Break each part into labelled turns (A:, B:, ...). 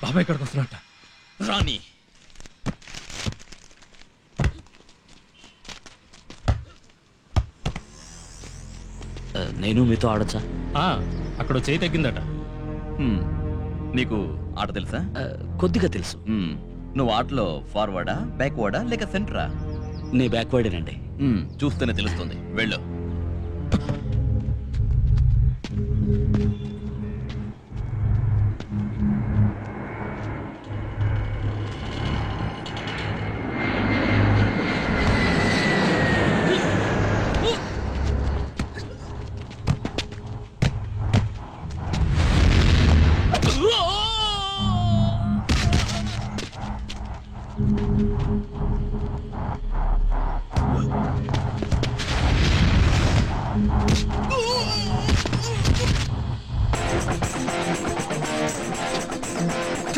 A: బాబాయ్ ఇక్కడికి వస్తున్నట్ట.
B: రాణి
C: నేను మీతో ఆడచ్చా?
A: అక్కడ చేయి తగ్గిందట.
B: నీకు ఆట తెలుసా?
C: కొద్దిగా తెలుసు.
B: నువ్వు ఆటలో ఫార్వర్డా బ్యాక్వర్డా లేక సెంటరా?
C: నీ బ్యాక్వర్డేనండి.
B: చూస్తేనే తెలుస్తుంది, వెళ్ళు.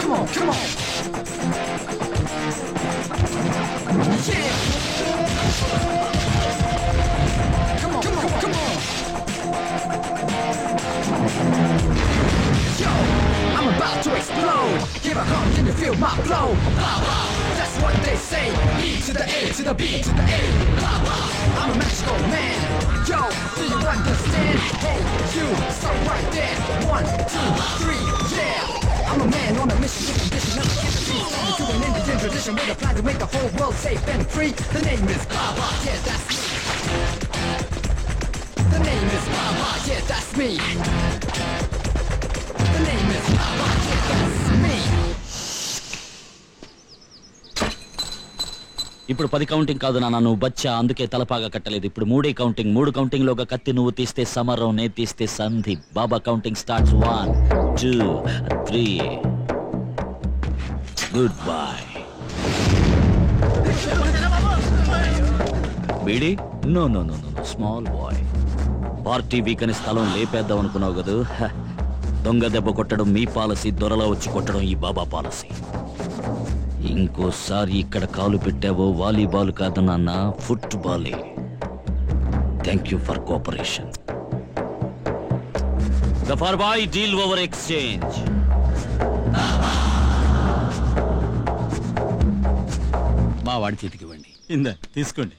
D: Come on. Yeah. Come on. Yo, I'm about to explode. Give a hug, can you feel my flow? That's what they say. E to the A to the B to the A. I'm a magical man. Yo, do you understand? Hey, you, so right there. 1, 2, 3, yeah. I'm a man on a mission with ambition. Never get the peace. Standing to an Indian tradition with a plan to make the whole world safe and free. The name is Baba, yeah, that's me. The name is Baba, yeah, that's me. The name is Baba, yeah, that's me.
C: ఇప్పుడు 10 counting కాదు నాన్న, నువ్వు బచ్చా, అందుకే తలపాగా కట్టలేదు. ఇప్పుడు 3 counting. 3 counting లోగా కత్తి నువ్వు తీస్తే సమరం, నే తీస్తే సంధి. Baba counting starts. 1, 2, 3. Good bye. బీడీ? No, small boy. పార్టీ వీక్ అని స్థలం లేపేద్దాం అనుకున్నావు కదా. దొంగ దెబ్బ కొట్టడం మీ పాలసీ, దొరలా వచ్చి కొట్టడం ఈ బాబా పాలసీ. ఇంకోసారి ఇక్కడ కాలు పెట్టావో వాలీబాల్ కాదు నాన్న, ఫుట్బాలే. Thank you for cooperation. Gaffar boy, deal over exchange.
E: మా వాడి చేతికి ఇవ్వండి. ఇందా తీసుకోండి.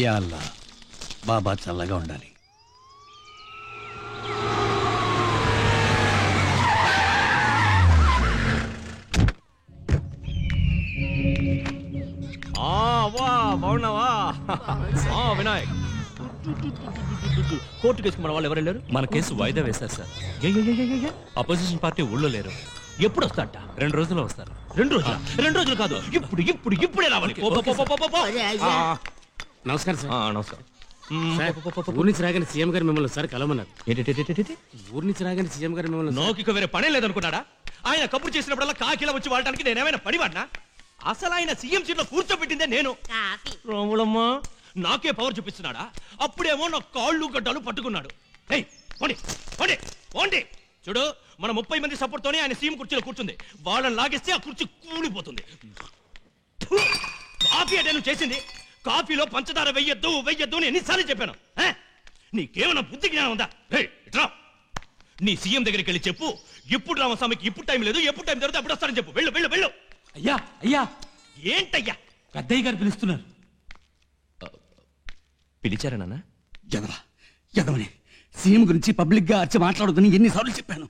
E: యా అల్లా, బాబా చల్లగా ఉండాలి.
A: బాగున్నావా వినాయక్? కోర్టు కేసుకు మన వాళ్ళు ఎవరు వెళ్ళారు? మన కేసు వాయిదా వేశారు సార్. అపోజిషన్ పార్టీ ఊళ్ళో లేరు. ఎప్పుడు వస్తారట? 2 రోజుల్లో వస్తారు. 2 రోజులు కాదు, ఇప్పుడే రావాలి.
E: నమస్కారం సార్.
A: నమస్కారం.
E: ఊరి నుంచి రాగానే సీఎం గారు మిమ్మల్ని సార్ కలమన్నారు. ఊరి నుంచి రాగానే సీఎం గారు మిమ్మల్ని.
A: నోకిక వేరే పనే లేదనుకున్నాడా? ఆయన కబురు చేసినప్పుడల్లా కాకిలా వచ్చి వాడటానికి నేనేమైనా పనివాడినా? అసలు ఆయన సీఎం సీట్లో కూర్చోబెట్టిందే నేను. రాములమ్మ నాకే పవర్ చూపిస్తున్నాడా? అప్పుడేమో నా కాళ్ళు గడ్డలు పట్టుకున్నాడు. చూడు, మన 30 మంది సపోర్ట్ తోనే ఆయన సీఎం కుర్చీలో కూర్చుంది. వాళ్ళని లాగేస్తే ఆ కుర్చీ కూలిపోతుంది. కాఫీ అంటే నువ్వు చేసింది. కాఫీలో పంచదార వెయ్యొద్దు అని ఎన్నిసార్లు చెప్పాను? నీకేమైనా బుద్ధి జ్ఞానం ఉందా? నీ సీఎం దగ్గరికి వెళ్ళి చెప్పు, ఇప్పుడు రామస్వామికి ఇప్పుడు టైం లేదు, ఎప్పుడు టైం దొరికితే అప్పుడు వస్తారని చెప్పు. వెళ్ళు.
E: అయ్యా
A: ఏంటయ్యా?
E: పెద్దయ్య గారు పిలుస్తున్నారు.
A: పిలిచారా నాన్న?
E: ఎదవని సీఎం గురించి పబ్లిక్ గా అర్చి మాట్లాడొద్దని ఎన్నిసార్లు చెప్పాను.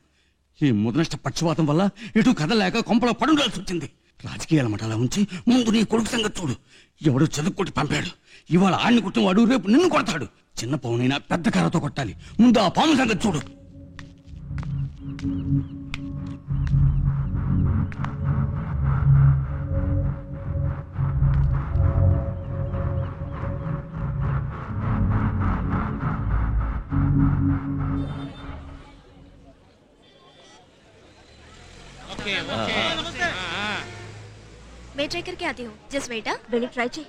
E: ఈ ముదనష్ట పక్షపాతం వల్ల ఎటు కదలేక కొంపలో పడుండాల్సి వచ్చింది. రాజకీయాల మఠాల ఉంచి ముందు నీ కొడుకు సంగతి చూడు. ఎవడో చదువుకొట్టి పంపాడు. ఇవాళ ఆడిని కొట్టిన వాడు రేపు నిన్ను కొడతాడు. చిన్న పావునైనా పెద్ద కర్రతో కొట్టాలి. ముందు ఆ పాము సంగతి చూడు.
F: मैं ट्राई करके आती हूँ. Just wait. వెళ్ళి ట్రై చేయి.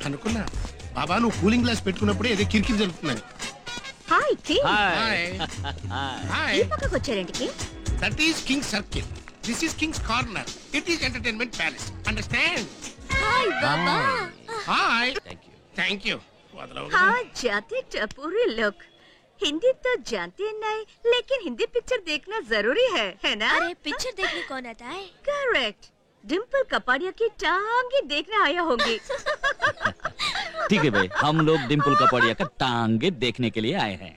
G: అనుకున్నా బాబా నువ్వు కూలింగ్ గ్లాస్ పెట్టుకున్నప్పుడే ఏదో కిరికిరి జరుగుతుందని.
F: Hi king.
G: హాయ్.
F: ఈ పక్కకు వచ్చారేంటికి?
G: That is king circle. This is king's corner. It is entertainment palace. Understand?
F: Hi Baba.
G: Hi. Thank you.
F: हाँ जाते टपूरी लुक.
H: हिंदी तो जानते नहीं, लेकिन हिंदी पिक्चर देखना जरूरी है ना?
F: अरे पिक्चर देखने कौन आता है?
H: करेक्ट, डिम्पल कपाड़िया की टांगे देखने आया होंगे।
C: ठीक है भाई, हम लोग डिम्पल कपाड़िया का टांगे देखने के लिए आए हैं,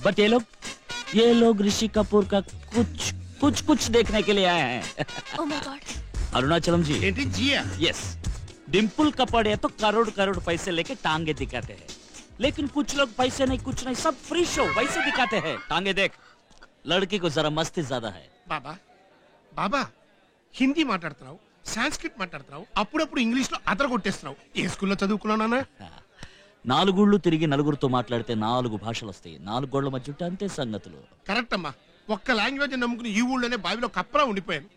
C: बट ये लोग ऋषि कपूर का कुछ देखने के लिए आए हैं।
F: Oh my god.
C: Arunachalam ji.
G: ఏంటి జియా?
C: यस, डिम्पल कपाड़िया तो करोड़ पैसे लेके टांगे दिखाते हैं, लेकिन कुछ लोग पैसे नहीं कुछ नहीं, सब फ्री शो वैसे दिखाते हैं। टांगे देख, लड़की को जरा मस्ती ज्यादा है।
G: బాబా బాబా హిందీ మాట్లాడుతున్నావు, సాంస్క్రిట్ మాట్లాడుతున్నావు, అప్పుడప్పుడు ఇంగ్లీష్ లో అదర కొట్టేస్తున్నావు. ఏ స్కూల్లో చదువుకున్నావు నాన్న?
C: నాలుగుళ్ళు తిరిగి నలుగురితో మాట్లాడితే 4 భాషలు వస్తాయి. 4 గోళ్ల మధ్య ఉంటే అంతే సంగతులు.
G: కరెక్ట్ అమ్మా. ఒక్క లాంగ్వేజ్ నమ్ముకుని ఈ ఊళ్ళోనే బావిలో కప్పరా ఉండిపోయాను.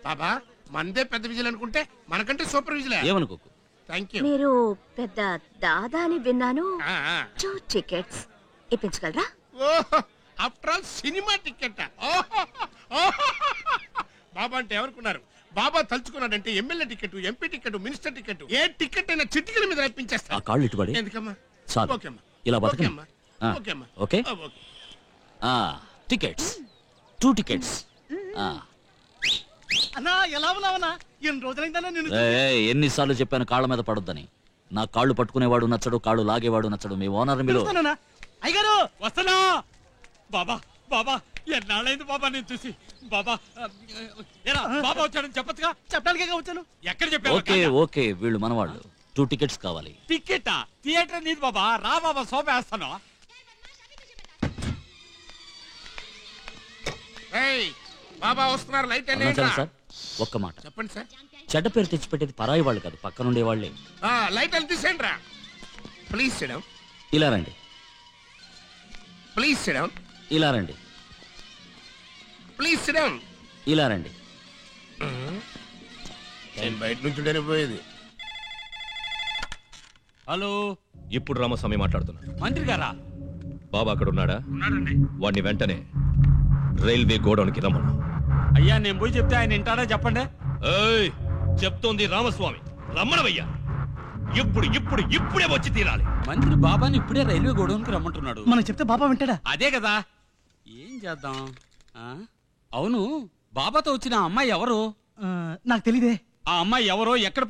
G: బాబా మనదే పెద్ద విజయలు అనుకుంటే మనకంటే సూపర్ విజయలే.
C: ఏమనుకోకు.
G: Thank you.
H: మీరు పెద్ద దాదా అని విన్నాను. 2 టికెట్స్ ఇప్పించగలరా?
G: After all cinema ticket. Baba అంటే ఎవరుకున్నారు? బాబా తలుచుకున్నాడంటే MLA ticket, MP ticket, minister ticket, ఏ టికెట్ అయినా చిటికల మీద ఇప్పించేస్తా.
C: ఆ కాళ్ళు ఇటుపడి.
G: ఎందుకమ్మా?
C: చాలు.
G: ఓకే అమ్మా.
C: ఇలా బతకండి.
G: ఓకే అమ్మా.
C: ఆ,
G: ఓకే అమ్మా.
C: ఓకే?
G: ఓకే.
C: Tickets 2 tickets.
E: అన్నా ఎలా ఉన్నావన్నా? ఎన్ని రోజులైందన్నా నిన్ను
C: ఎన్నిసార్లు చెప్పాను కాళ్ళ మీద పడొద్దని. నా కాళ్ళు పట్టుకునేవాడు నచ్చడు, కాళ్ళు లాగేవాడు నచ్చడు. మీ ఓనర్ మీరు.
E: అయ్యగారు వస్తానా? బాబా బాబా ఎన్నాళ్ళైంది బాబా నేను చూసి. బాబా బాబా వచ్చాడని చెప్పచ్చుగా. చెప్పడానికే వచ్చాను. ఎక్కడ
C: ఓకే
E: చెప్పావు?
C: ఓకే, వీళ్ళు మనవాళ్ళు. 2 టికెట్స్ కావాలి.
E: టికెటా? థియేటర్ నీది బాబా. రా బాబా, సోఫా వేస్తాను.
G: ఏయ్ బాబా వస్తున్నారు, లైట్
C: అరుణాచలం సార్, ఒక్క మాట.
G: చెప్పండి సార్.
C: చెడ్డ పేరు తెచ్చిపెట్టేది పరాయి వాళ్ళు కాదు, పక్కనుండే వాళ్ళే.
G: లైట్ అని తీసేయండి రా. Please SIT down.
C: ఇలా రండి,
G: ప్లీజ్ సిట్ డౌన్.
C: ఇలా రండి,
G: ప్లీజ్ సిట్ డౌన్.
C: ఇలా రండి.
G: నేను బయట నుంచి పోయేది.
E: హలో,
A: ఇప్పుడు రామస్వామి మాట్లాడుతున్నా.
E: మంత్రి గారా?
A: బాబా అక్కడ ఉన్నాడా?
E: ఉన్నాడండి.
A: వాడిని వెంటనే రైల్వే గోడౌన్కి రమ్మను.
E: అయ్యా నేను పోయి చెప్తే ఆయన వింటాడా చెప్పండి.
A: ఏయ్, చెప్తోంది రామస్వామి, రమ్మనవయ్యా. ఇప్పుడే వచ్చి తీరాలి.
E: మంత్రి బాబాని ఇప్పుడే రైల్వే గోడౌన్ కి రమ్మంటున్నాడు.
I: మనం చెప్తే బాబా వింటాడా?
E: అదే కదా, ఏం చేద్దాం? అవును, బాబాతో వచ్చిన ఆ అమ్మాయి ఎవరు?
I: నాకు తెలీదే.
E: ఆ అమ్మాయి ఎవరో, ఎక్కడ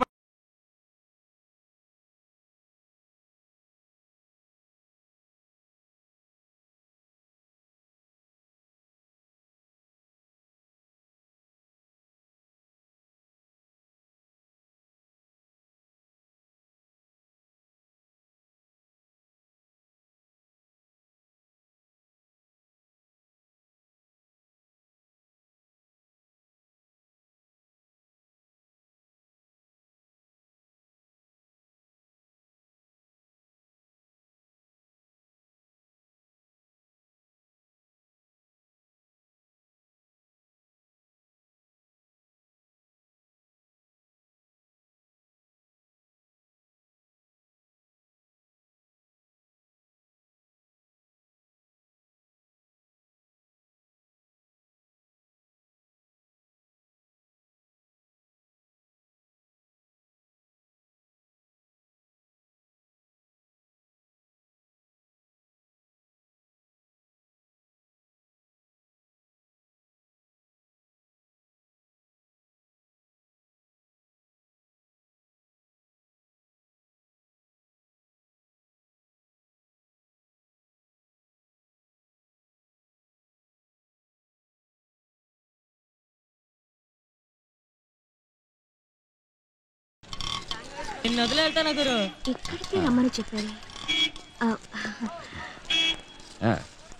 H: ఇక్కడికి రమ్మని చెప్పారు.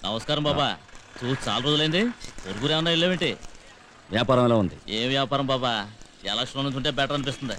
C: నమస్కారం బాబా, చూసి చాలా రోజులైంది. పొరుగురు ఏమన్నా వెళ్ళేమిటి? వ్యాపారం ఎలా ఉంది? ఏ వ్యాపారం బాబా, ఎలక్షన్ నుంచి ఉంటే బెటర్ అనిపిస్తుంది.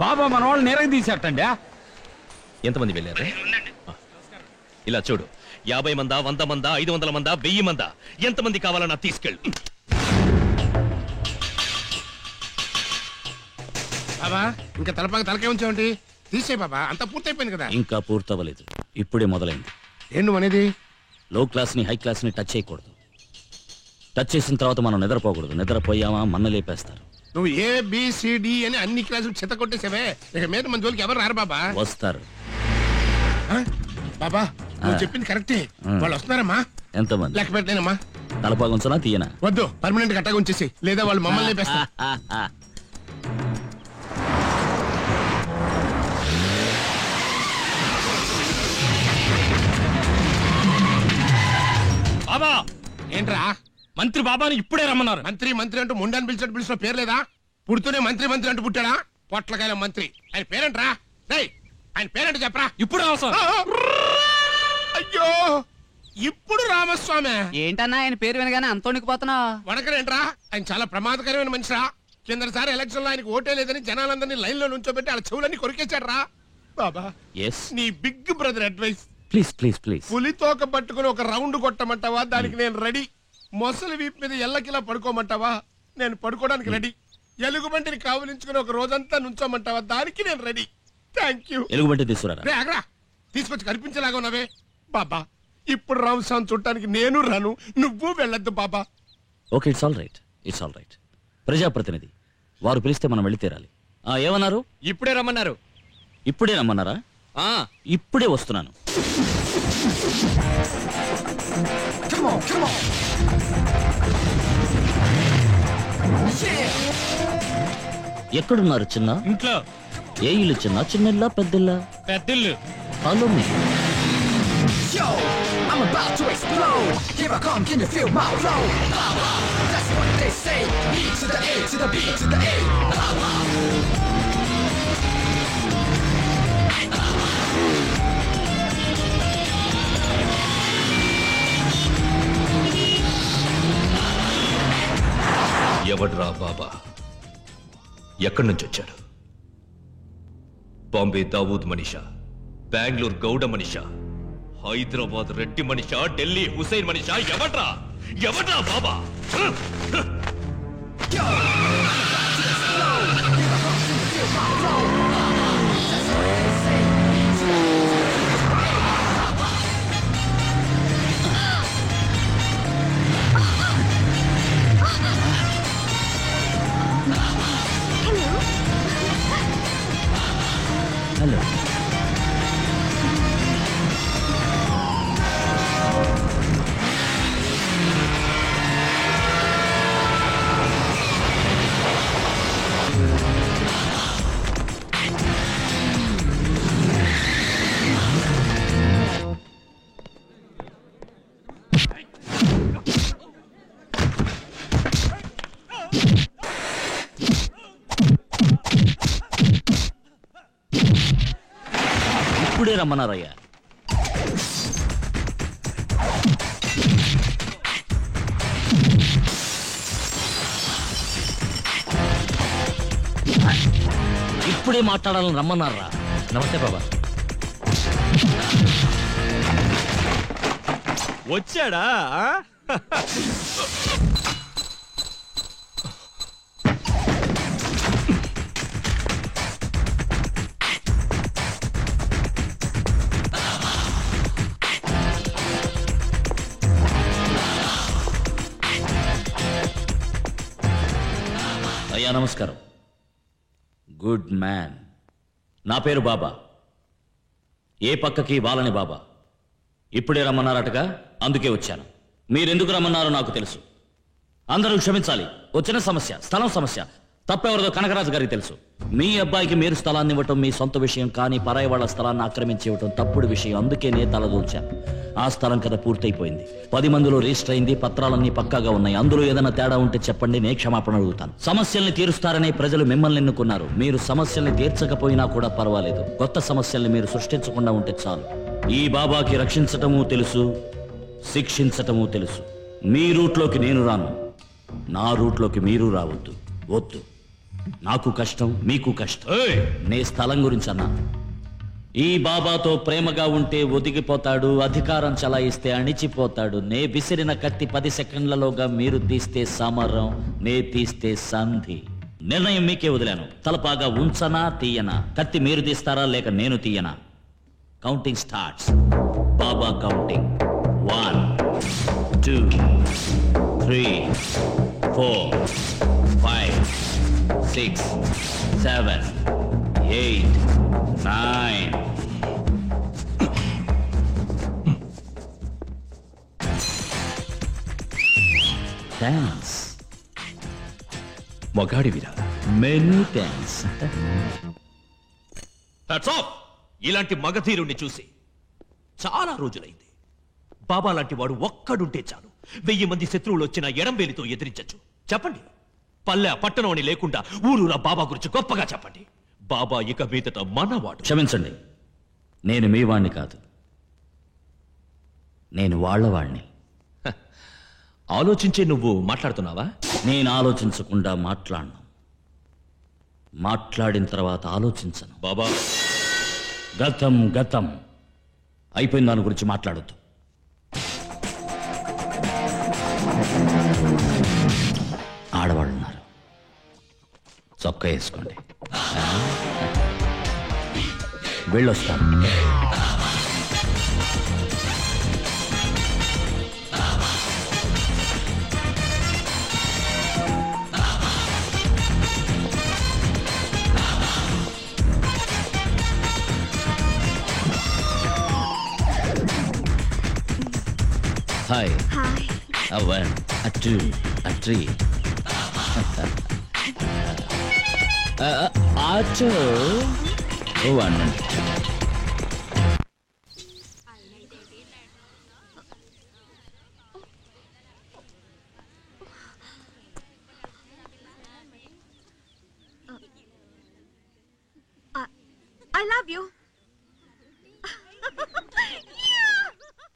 E: బాబా మన వాళ్ళు నేరకి తీసేటండి.
A: ఎంతమంది వెళ్ళారు? ఇలా చూడు, 50 మందా, 100 మందా, 500 మందా, 1000 మందా, ఎంతమంది కావాలన్నా తీసుకెళ్ళు.
G: బాబా ఇంకా తలకే ఉంచామండి. తీసే బాబా, అంతా పూర్తయిపోయింది కదా.
C: ఇంకా పూర్తవ్వలేదు, ఇప్పుడే మొదలైంది.
G: ఏంటి అనేది?
C: లో క్లాస్ ని హై క్లాస్ ని టచ్ చేయకూడదు. టచ్ చేసిన తర్వాత మనం నిద్రపోకూడదు. నిద్రపోయామా మన్న లేపేస్తారు.
G: నువ్వు ABCD అని అన్ని క్లాసులు చెత్త కొట్టేసావే. ఇక మీద మన జోలికి ఎవరు రారు బాబా.
C: వస్తారు.
G: బాబా నువ్వు చెప్పింది కరెక్టే. వాళ్ళు వస్తున్నారమ్మా.
C: ఎంతమంది?
G: లెక్క పెట్టలేనమ్మా.
C: తలపాగుంచనా తీయనా?
G: వద్దు, పర్మనెంట్ గట్టగా ఉంచేసి, లేదా వాళ్ళు మమ్మల్ని లేపేస్తారు.
A: బాబా
G: ఏంట్రా?
A: మంత్రి బాబాని ఇప్పుడే రమ్మన్నారు.
G: మంత్రి మంత్రి అంటూ ముండాన్ని పిలిచిన పేరు లేదా? పుడుతూనే మంత్రి మంత్రి అంటూ పుట్టాడా? పొట్లకాయల మంత్రి. ఆయన పేరేంట్రా? ఆయన పేరేంటో చెప్పరా.
A: ఇప్పుడు అవసరం.
G: అయ్యో, ఇప్పుడు రామస్వామి.
I: ఏంటన్నా ఆయన పేరు వినగానే అంత వణికిపోతున్నావు?
G: వణకరేంట్రా? ఆయన చాలా ప్రమాదకరమైన మనిషిరా. కిందసారి ఎలక్షన్ లో ఆయనకు ఓటే లేదని జనాలందరినీ లైన్ లో నుంచోబెట్టి వాళ్ళ చెవులన్నీ కొరికేశాడు రా. బాబా నీ big brother advice.
C: Please please please.
G: పులి తోక పట్టుకుని ఒక రౌండ్ కొట్టమంటావా? దానికి నేను రెడీ. మొసలి వీపు మీద ఎల్లకిలా పడుకోమంటావా? నేను పడుకోవడానికి రెడీ. ఎలుగుబంటిని కావలించుకుని ఒక రోజంతా నుంచోమంటావా? దానికి నేను రెడీ. Thank you.
C: ఎలుగుబంటి తీసుకురా.
G: ఆగరా, తీసుకొచ్చి కనిపించేలాగా ఉన్నావే. బాబా ఇప్పుడు రామస్వామి చుట్టానికి నేను రాను, నువ్వు వెళ్ళొద్దు Baba.
C: Okay, it's all right, it's all right. ప్రజాప్రతినిధి వారు పిలిస్తే మనం వెళ్ళి తీరాలి. ఏమన్నారు?
A: ఇప్పుడే రమ్మన్నారు.
C: ఇప్పుడే రమ్మన్నారా? ఇప్పుడే వస్తున్నాను. ఎక్కడున్నారు చిన్న?
A: ఇంట్లో.
C: ఏ ఇల్లు చిన్న? చిన్న పెద్దిల్లా?
A: పెద్దిల్లు.
C: Hello me.
D: Yo, I'm about to explode. Here I come, can you feel my flow? That's what they say. E to the A to the B to the A.
A: ఎవడ్రా బాబా? ఎక్కడి నుంచి వచ్చాడు? బాంబే దావూద్ మనిషా, బెంగళూరు గౌడ మనిషా, హైదరాబాద్ రెడ్డి మనిషా, ఢిల్లీ హుసైన్ మనిషా? ఎవడ్రా ఎవడ్రా బాబా?
C: హలో. ఇప్పుడే రమ్మన్నారయ్యా. ఇప్పుడే మాట్లాడాలని రమ్మన్నారా? నమస్తే బాబా.
A: వచ్చాడా ఆ?
C: అయ్యా నమస్కారం. Good man. నా పేరు బాబా. ఏ పక్కకి వాళ్ళని బాబా. ఇప్పుడే రమ్మన్నారటగా, అందుకే వచ్చాను. మీరెందుకు రమ్మన్నారో నాకు తెలుసు. అందరూ క్షమించాలి, వచ్చిన సమస్య స్థలం సమస్య. తప్పెవరదో కనకరాజు గారికి తెలుసు. మీ అబ్బాయికి మీరు స్థలాన్ని ఇవ్వటం మీ సొంత విషయం, కానీ పరాయి వాళ్ళ స్థలాన్ని ఆక్రమించి ఇవ్వటం తప్పుడు విషయం. అందుకే నేను తలదూర్చాను. ఆ స్థలం కథ పూర్తయిపోయింది. 10 మందిలో రిజిస్టర్ అయింది, పత్రాలన్నీ పక్కాగా ఉన్నాయి. అందులో ఏదైనా తేడా ఉంటే చెప్పండి, నేను క్షమాపణ అడుగుతాను. సమస్యల్ని తీరుస్తారనే ప్రజలు మిమ్మల్ని ఎన్నుకున్నారు. మీరు సమస్యల్ని తీర్చకపోయినా కూడా పర్వాలేదు, కొత్త సమస్యల్ని మీరు సృష్టించకుండా ఉంటే చాలు. ఈ బాబాకి రక్షించటమూ తెలుసు, శిక్షించటమూ తెలుసు. మీ రూట్లోకి నేను రాను, నా రూట్లోకి మీరు రావద్దు. వద్దు. నాకు కష్టం, మీకు కష్టం. నే స్థలం గురించి అన్నా. ఈ బాబాతో ప్రేమగా ఉంటే ఒదిగిపోతాడు, అధికారం చలాయిస్తే అణిచిపోతాడు. నే విసిరిన కత్తి 10 సెకండ్లలోగా మీరు తీస్తే సమరం, నే తీస్తే సంధి. నిర్ణయం మీకే వదిలాను. తలపాగా ఉంచనా తీయనా? కత్తి మీరు తీస్తారా లేక నేను తీయనా? Counting starts. Baba counting. 1 2 3 4 5 6 7 8 9. Thanks.
A: మగాడివిరా.
C: Many thanks.
A: That's all. ఇలాంటి మగధీరుణ్ణి చూసి చాలా రోజులైంది. బాబా లాంటి వాడు ఒక్కడుంటే చాలు, 1000 మంది శత్రువులు వచ్చిన ఎడంబేలితో ఎదిరించచ్చు. చెప్పండి, పల్లె పట్టణం అని లేకుండా ఊరూరా బాబా గురించి గొప్పగా చెప్పండి. బాబా ఇక మీదట మనవాడు.
C: క్షమించండి, నేను మీ వాణ్ణి కాదు, నేను వాళ్ళవాణ్ణి.
A: ఆలోచించే నువ్వు మాట్లాడుతున్నావా?
C: నేను ఆలోచించకుండా మాట్లాడను, మాట్లాడిన తర్వాత ఆలోచించను.
A: బాబా,
C: గతం గతం అయిపోయిన దాని గురించి మాట్లాడొద్దు. ఆడవాళ్ళు ఉన్నారు, చొక్కా వేసుకోండి. వెళ్ళొస్తాను. Hi.
F: Hi.
C: A 1, a 2, a 3. A 2, 1.
H: I love you.